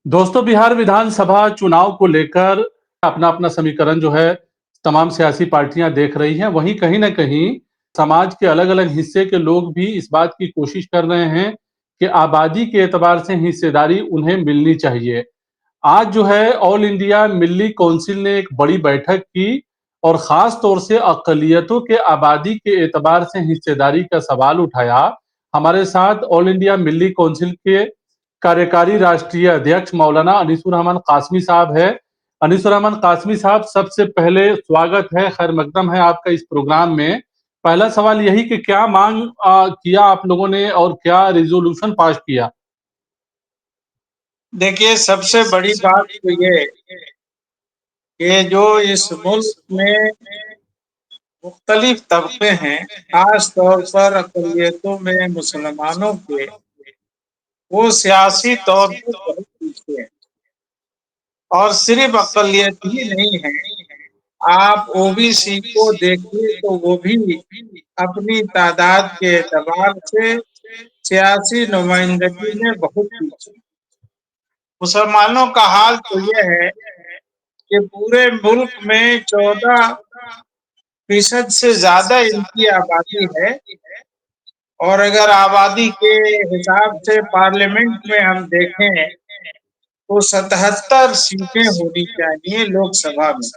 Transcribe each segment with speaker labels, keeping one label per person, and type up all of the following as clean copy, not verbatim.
Speaker 1: दोस्तों, बिहार विधानसभा चुनाव को लेकर अपना-अपना समीकरण जो है तमाम सियासी पार्टियां देख रही हैं। वहीं कहीं न कहीं समाज के अलग-अलग हिस्से के लोग भी इस बात की कोशिश कर रहे हैं कि आबादी के एतबार से हिस्सेदारी उन्हें मिलनी चाहिए। आज जो है ऑल इंडिया मिल्ली काउंसिल ने एक बड़ी बैठक की और ख़ास तौर से अक़लियतों के आबादी के एतबार से हिस्सेदारी का सवाल उठाया। हमारे साथ ऑल इंडिया मिल्ली काउंसिल के कार्यकारी राष्ट्रीय अध्यक्ष मौलाना अनीसुर रहमान कासमी साहब हैं। अनीसुर रहमान कासमी साहब, सबसे पहले स्वागत है, खैर मकदम है आपका इस प्रोग्राम में। पहला सवाल यही कि क्या मांग किया आप लोगों ने और क्या रिज़ॉल्यूशन पास किया?
Speaker 2: देखिए, सबसे बड़ी बात तो ये कि जो इस मुल्क में मुख्तलिफ तबके हैं, खास तौर पर अक़लियतों में मुसलमानों के, वो सियासी तौर पर बहुत पीछे हैं। और सिर्फ अक़लियत ही नहीं है, आप ओबीसी को देखिए तो वो भी अपनी तादाद के एतबार से सियासी नुमाइंदगी में बहुत पीछे हैं। मुसलमानों का हाल तो ये है कि पूरे मुल्क में 14% से ज़्यादा इनकी आबादी है और अगर आबादी के हिसाब से पार्लियामेंट में हम देखें तो 77 सीटें होनी चाहिए लोकसभा में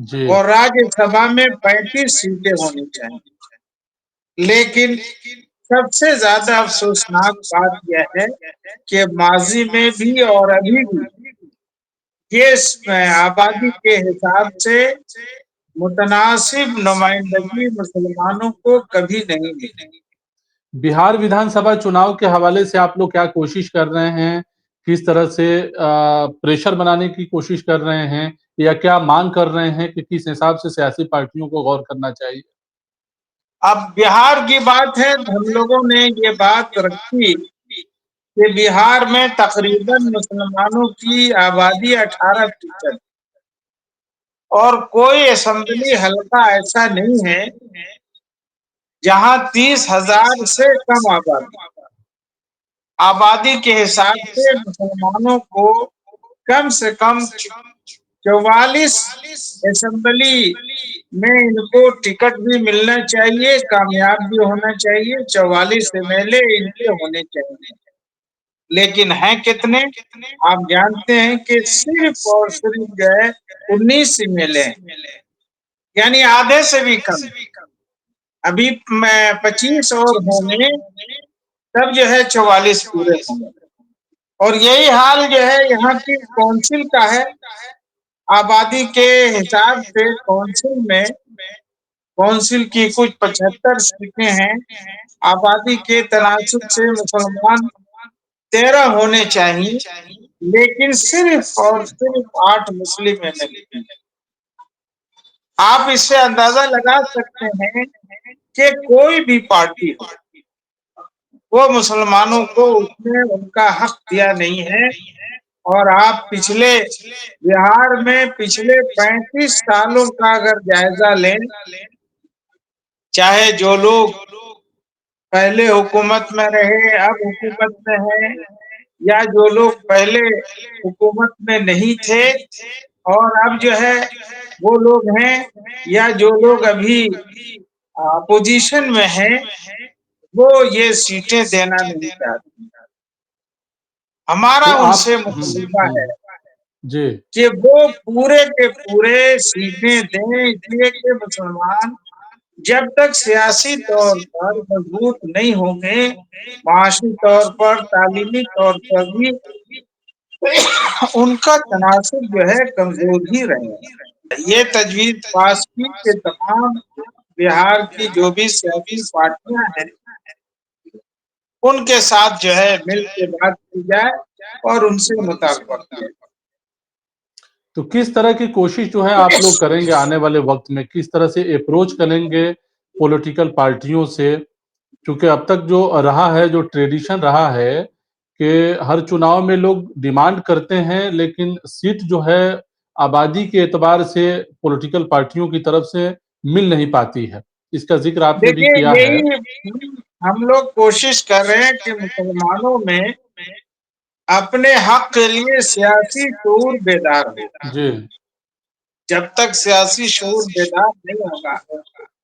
Speaker 1: जी।
Speaker 2: और राज्यसभा में 35 सीटें होनी चाहिए। लेकिन सबसे ज़्यादा अफ़सोसनाक बात यह है कि माज़ी में भी और अभी भी ये आबादी के हिसाब से मुतनासिब नुमाइंदगी मुसलमानों को कभी नहीं मिली।
Speaker 1: बिहार विधानसभा चुनाव के हवाले से आप लोग क्या कोशिश कर रहे हैं? किस तरह से प्रेशर बनाने की कोशिश कर रहे हैं या क्या मांग कर रहे हैं कि किस हिसाब से सियासी पार्टियों को गौर करना चाहिए?
Speaker 2: अब बिहार की बात है तो हम लोगों ने ये बात रखी कि बिहार में तकरीबन मुसलमानों की आबादी 18% और कोई असेंबली हलका ऐसा नहीं है जहां 30,000 से कम आबादी। आबादी के हिसाब से मुसलमानों को कम से कम 44 असेंबली में इनको टिकट भी मिलना चाहिए, कामयाब भी होना चाहिए, 44 एमएलए इनके होने चाहिए। लेकिन हैं कितने? आप जानते हैं कि सिर्फ और सिर्फ जो है 19 एमएलए हैं, यानी आधे से भी कम। अभी 25 और होंगे तब जो है 44 पूरे होंगे। और यही हाल जो है यहाँ की काउंसिल का है। आबादी के हिसाब से काउंसिल की कुछ 75 सीटें हैं। आबादी के तनासुब से मुसलमान 13 होने चाहिए, लेकिन सिर्फ और सिर्फ 8 मुस्लिम एमएलए। आप इससे अंदाजा लगा सकते हैं कि कोई भी पार्टी हो, वो मुसलमानों को उसमें उनका हक दिया नहीं है। और आप बिहार में पिछले 35 सालों का अगर जायजा लें, चाहे जो लोग पहले हुकूमत में रहे, अब हुकूमत में हैं, या जो लोग पहले हुकूमत में नहीं थे और अब जो है वो लोग हैं, या जो लोग अभी अपोजिशन में हैं, वो ये सीटें देना नहीं चाहते।
Speaker 1: तो
Speaker 2: हमारा
Speaker 1: आप
Speaker 2: उनसे मुतालबा है
Speaker 1: जी।
Speaker 2: कि वो पूरे के पूरे सीटें दें, इसलिए कि मुसलमान जब तक सियासी तौर पर मजबूत नहीं होंगे, माशी तौर पर, तालीमी तौर पर भी उनका तनासुब जो है कमजोर ही रहेगा। ये तजवीज पास की कि तमाम बिहार की जो भी सियासी पार्टियां हैं, उनके साथ जो है मिल के बात की जाए और उनसे मुतालबा किया जाए।
Speaker 1: तो किस तरह की कोशिश जो है आप लोग करेंगे आने वाले वक़्त में? किस तरह से अप्रोच करेंगे पॉलिटिकल पार्टियों से? क्योंकि अब तक जो रहा है, जो ट्रेडिशन रहा है कि हर चुनाव में लोग डिमांड करते हैं, लेकिन सीट जो है आबादी के एतबार से पॉलिटिकल पार्टियों की तरफ से मिल नहीं पाती है। इसका ज़िक्र आपने भी
Speaker 2: देखिए,
Speaker 1: किया है।
Speaker 2: यही हम लोग कोशिश कर रहे हैं कि मुसलमानों में अपने हक के लिए सियासी शऊर बेदार हो।
Speaker 1: जी
Speaker 2: जब तक सियासी शऊर बेदार नहीं होगा,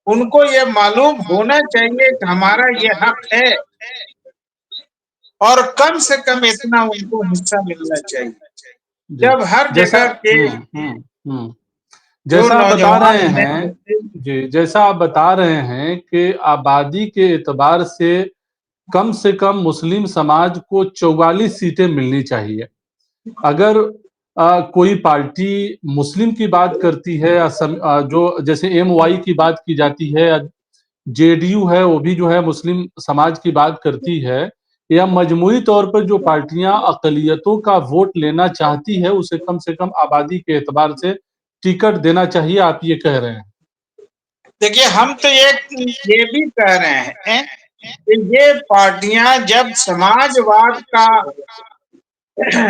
Speaker 2: उनको ये मालूम होना चाहिए कि हमारा ये हक है, और कम से कम इतना उनको हिस्सा मिलना चाहिए।
Speaker 1: जी
Speaker 2: जब हर
Speaker 1: जैसा
Speaker 2: जगह के
Speaker 1: हम्म
Speaker 2: जो
Speaker 1: जैसा आप बता
Speaker 2: नौजवान
Speaker 1: रहे
Speaker 2: हैं
Speaker 1: हैं,
Speaker 2: मुस्लिम,
Speaker 1: जी जैसा आप बता रहे हैं कि आबादी के एतबार से कम मुस्लिम समाज को 44 सीटें मिलनी चाहिए। अगर कोई पार्टी मुस्लिम की बात करती है या जो जैसे एमवाई की बात की जाती है, या जेडीयू है वो भी जो है मुस्लिम समाज की बात करती है, या मजमूई तौर पर जो पार्टियां अकलियतों का वोट लेना चाहती है उसे कम से कम आबादी के एतबार से टिकट देना चाहिए, आप ये कह रहे हैं।
Speaker 2: देखिए हम तो ये भी कह रहे हैं कि ये पार्टियां जब समाजवाद का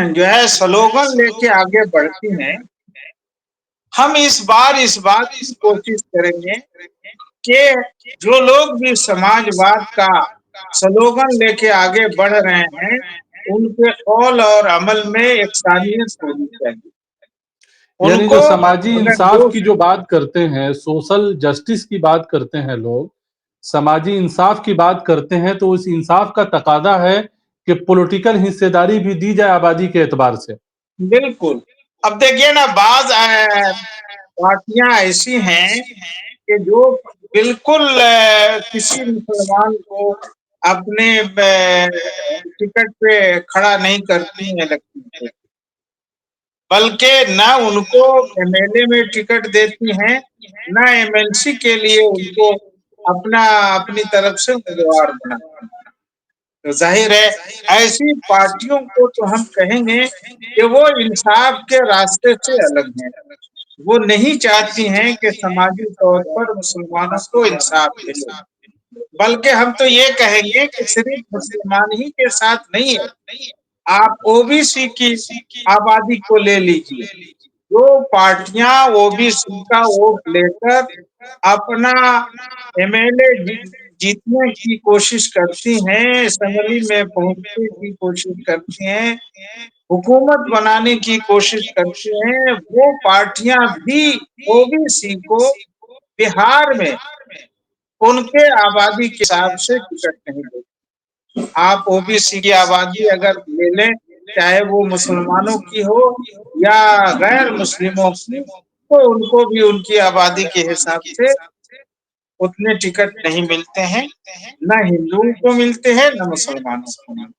Speaker 2: जो है स्लोगन लेके आगे बढ़ती हैं, हम इस बात की कोशिश करेंगे कि जो लोग भी समाजवाद का स्लोगन लेके आगे बढ़ रहे हैं, उनके कौल और अमल में एकसानियत होनी चाहिए।
Speaker 1: यानी
Speaker 2: उनको
Speaker 1: जो समाजी
Speaker 2: अगर
Speaker 1: इंसाफ
Speaker 2: जो
Speaker 1: की जो बात करते हैं, सोशल जस्टिस की बात करते हैं लोग, समाजी इंसाफ की बात करते हैं, तो उस इंसाफ का तकादा है कि पॉलिटिकल हिस्सेदारी भी दी जाए आबादी के एतबार से।
Speaker 2: बिल्कुल, अब देखिए ना, पार्टियां ऐसी हैं कि जो बिल्कुल किसी मुसलमान को अपने टिकट पे खड़ा नहीं करती हैं इलेक्शन पे, बल्कि न उनको एमएलए में टिकट देती हैं, न एमएलसी के लिए उनको अपनी तरफ से उम्मीदवार बनाती हैं। तो जाहिर है, ऐसी पार्टियों को तो हम कहेंगे कि वो इंसाफ के रास्ते से अलग हैं। वो नहीं चाहती हैं कि समाजी तौर पर मुसलमानों को इंसाफ मिले, बल्कि हम तो ये कहेंगे कि सिर्फ मुसलमान ही के साथ नहीं है, आप ओबीसी की आबादी को ले लीजिए। जो पार्टियां ओबीसी का वोट लेकर अपना एमएलए जीतने की कोशिश करती हैं, असेंबली में पहुंचने की कोशिश करती हैं, हुकूमत बनाने की कोशिश करती हैं, वो पार्टियां भी ओबीसी को बिहार में उनके आबादी के हिसाब से टिकट नहीं देती। आप ओबीसी की आबादी अगर ले लें, चाहे वो मुसलमानों की हो या गैर मुस्लिमों की, तो उनको भी उनकी आबादी के हिसाब से उतने टिकट नहीं मिलते हैं, न हिंदुओं को मिलते हैं न मुसलमानों को मिलते हैं।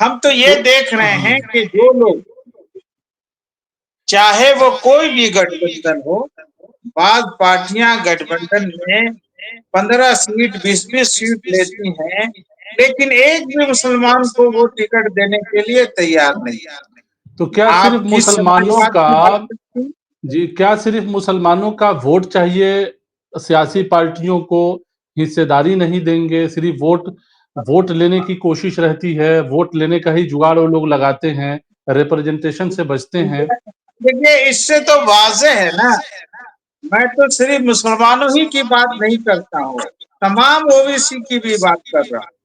Speaker 2: हम तो
Speaker 1: तो
Speaker 2: ये देख रहे हैं कि जो लोग, चाहे वो कोई भी गठबंधन हो, बाद पार्टियां गठबंधन में 15 सीट 20-20 सीट लेती हैं, लेकिन एक भी मुसलमान को वो टिकट देने के लिए तैयार नहीं।
Speaker 1: तो क्या सिर्फ
Speaker 2: आप किस
Speaker 1: मुसलमानों
Speaker 2: समाजवाद
Speaker 1: का
Speaker 2: की बात करते हैं?
Speaker 1: जी क्या सिर्फ मुसलमानों का वोट चाहिए, सियासी पार्टियों को हिस्सेदारी नहीं देंगे, सिर्फ वोट वोट लेने की कोशिश रहती है, वोट लेने का ही जुगाड़ वो लोग लगाते हैं, रिप्रेजेंटेशन से बचते हैं।
Speaker 2: देखिए, इससे तो वाज़ेह है ना, मैं तो सिर्फ मुसलमानों ही की बात नहीं करता हूँ, तमाम ओबीसी की भी बात कर रहा हूँ।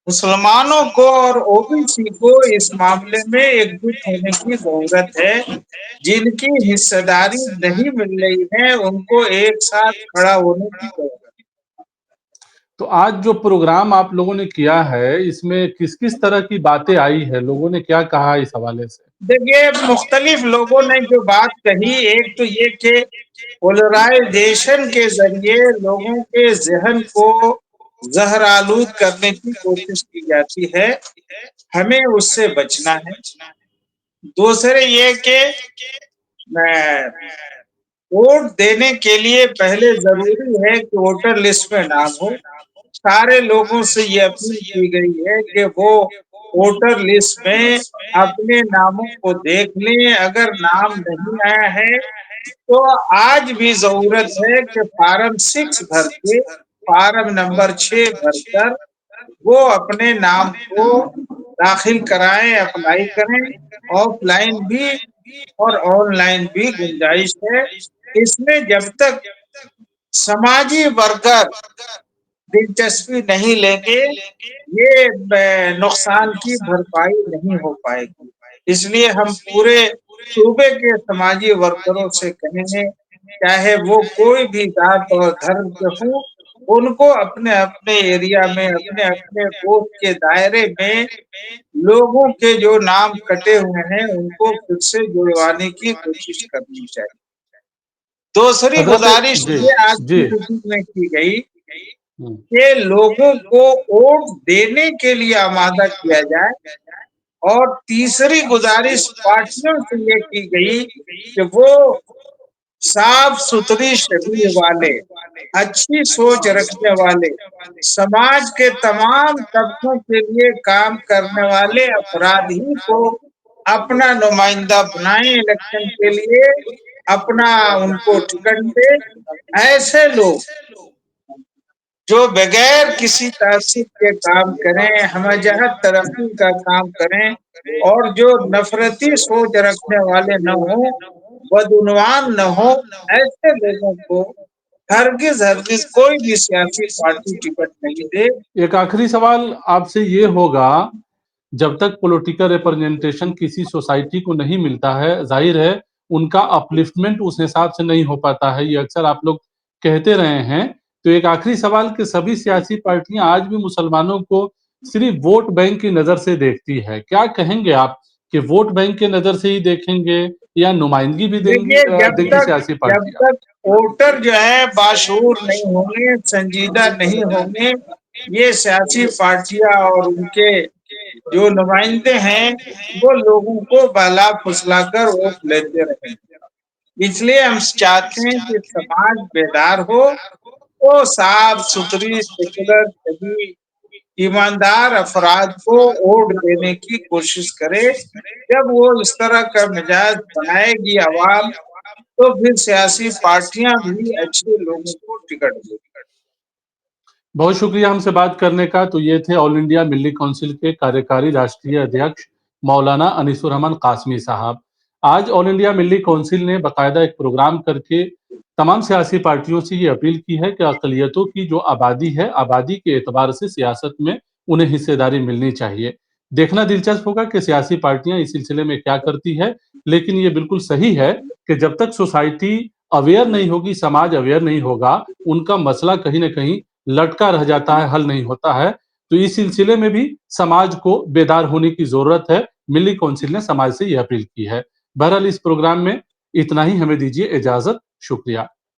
Speaker 2: मुसलमानों को और ओबीसी को इस मामले में एकजुट होने की जरूरत है। जिनकी हिस्सेदारी नहीं मिल रही है, उनको एक साथ खड़ा होने की जरूरत
Speaker 1: तो आज जो प्रोग्राम आप लोगों ने किया है, इसमें किस-किस तरह की बातें आई है? लोगों ने क्या कहा इस हवाले से?
Speaker 2: है। देखिए, मुख्तलिफ लोगों ने जो बात कही, एक तो ये कि पोलराइजेशन के जरिए लोगों के जहन को जहरालूद करने की कोशिश की जाती है, हमें उससे बचना है। दूसरे ये कि वोट देने के लिए पहले जरूरी है कि वोटर लिस्ट में नाम हो। सारे लोगों से ये अपील की गई है कि वो वोटर लिस्ट में अपने नामों को देख लें। अगर नाम नहीं आया है, तो आज भी जरूरत है कि फार्म 6 भर के, फार्म नंबर 6 भरकर वो अपने नाम को दाखिल कराएं, अप्लाई करें। ऑफलाइन भी और ऑनलाइन भी गुंजाइश है। इसमें जब तक समाजी वर्कर दिलचस्पी नहीं लेंगे, ये नुकसान की भरपाई नहीं हो पाएगी। इसलिए हम पूरे सूबे के समाजी वर्करों से कहेंगे, चाहे वो कोई भी जात और धर्म के हों, उनको अपने-अपने एरिया में, अपने-अपने वोट के दायरे में लोगों के जो नाम कटे हुए हैं, उनको फिर से जुड़वाने की कोशिश करनी चाहिए। दूसरी
Speaker 1: हज़रत
Speaker 2: गुज़ारिश
Speaker 1: जी,
Speaker 2: ये आज
Speaker 1: जी।
Speaker 2: की मीटिंग में की गई
Speaker 1: हुँ।
Speaker 2: कि लोगों को वोट देने के लिए आमादा किया जाए, और तीसरी गुज़ारिश पार्टियों से ये की गई कि वो साफ-सुथरी शरीर वाले, अच्छी सोच रखने वाले, समाज के तमाम तबकों के लिए काम करने वाले अपराधी को अपना नुमाइंदा बनाएँ इलेक्शन के लिए, अपना उनको टिकट दें। ऐसे लोग जो बगैर किसी तासुब के काम करें, हमजहत तरक्की का काम करें, और जो नफ़रती सोच रखने वाले न हों, बदउनवान न हों, ऐसे लोगों को हरगिज़ कोई भी सियासी पार्टी टिकट नहीं दे।
Speaker 1: एक आखिरी सवाल आपसे ये होगा, जब तक पॉलिटिकल रिप्रेजेंटेशन किसी सोसाइटी को नहीं मिलता है, ज़ाहिर है उनका अपलिफ्टमेंट उस हिसाब से नहीं हो पाता है, ये अक्सर आप लोग कहते रहे हैं। तो एक आखिरी सवाल कि सभी सियासी पार्टियाँ आज भी मुसलमानों को सिर्फ़ वोट बैंक की नज़र से देखती है। क्या कहेंगे आप कि वोट बैंक की नज़र से ही देखेंगे या नुमाइंदगी भी
Speaker 2: देखिए,
Speaker 1: देंगी सियासी
Speaker 2: जब
Speaker 1: पार्टियाँ?
Speaker 2: तक वोटर जो है बाशऊर नहीं होंगे, संजीदा नहीं होंगे, ये सियासी पार्टियाँ और उनके जो नुमाइंदे हैं, वो लोगों को बहला-फुसलाकर वोट लेते रहेंगे। इसलिए हम चाहते हैं कि समाज बेदार हो, वो साफ-सुथरी, सेकुलर, सही, ईमानदार अफराद को वोट देने की कोशिश करे। जब वो इस तरह का मिजाज बनाएगी अवाम, तो फिर सियासी पार्टियां भी अच्छे लोगों को टिकट देंगी।
Speaker 1: बहुत शुक्रिया हमसे बात करने का। तो ये थे ऑल इंडिया मिल्ली काउंसिल के कार्यकारी राष्ट्रीय अध्यक्ष मौलाना अनीसुर रहमान कासमी साहब। आज ऑल इंडिया मिल्ली काउंसिल ने बाकायदा एक प्रोग्राम करके तमाम सियासी पार्टियों से ये अपील की है कि अक़लियतों की जो आबादी है, आबादी के एतबार से सियासत में उन्हें हिस्सेदारी मिलनी चाहिए। देखना दिलचस्प होगा कि सियासी पार्टियाँ इस सिलसिले में क्या करती है, लेकिन ये बिल्कुल सही है कि जब तक सोसाइटी अवेयर नहीं होगी, समाज अवेयर नहीं होगा, उनका मसला कहीं न कहीं लटका रह जाता है, हल नहीं होता है। तो इस सिलसिले में भी समाज को बेदार होने की ज़रूरत है। मिल्ली काउंसिल ने समाज से ये अपील की है। बहरहाल इस प्रोग्राम में इतना ही, हमें दीजिए इजाज़त। शुक्रिया।